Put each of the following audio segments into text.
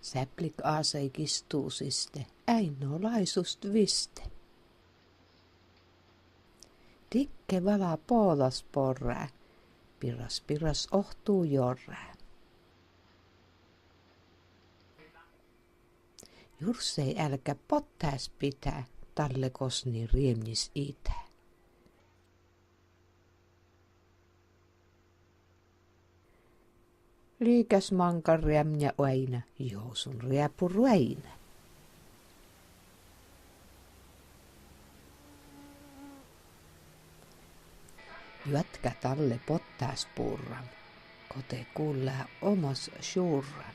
Säplik aasai kistuusiste, äinoo laisust viste. Dikke vala poolas porrää, pirras ohtuu jorrää. Jursei älkä pottääs pitää, talle kosni riemnis itää. Liikäs manka rämjä oina, jousun riapu ruina. Jätkä talle pottääs purran, kote kuullää omas shurran.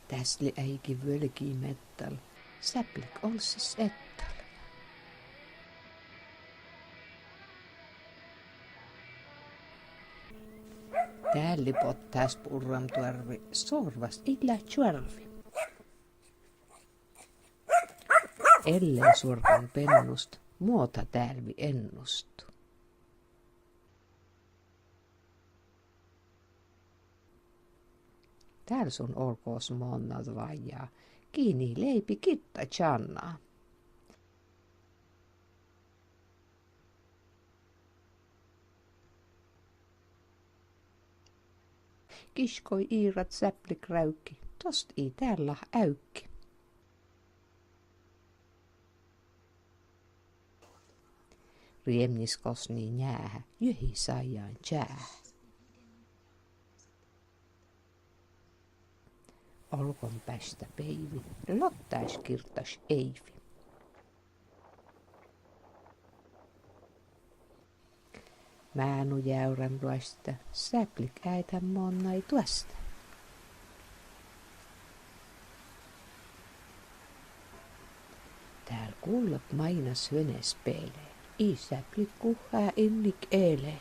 Täsli äiki völkii mettal, säplik olsis ettal. Täälli pottääs purram tuarvi, sorvas illa tjuarvi. Ellei surran pennust, muota täälvi ennustu. Tääl sun olkoos monnat vajaa, kiinni leipi kitta tjannaa. Kiskoi iirat säplik räykki, tost ii täällä äykki. Riemniskos niin jäähä, jyhi saijaan tjäähä. Olkon päästä peivi, lottais kirtas eivi. Määnu jäyrän ruosta, säplik äitä monnai tuosta. Tääl kuullot mainas hönes peelee, i säplik kuhaa innik eelee.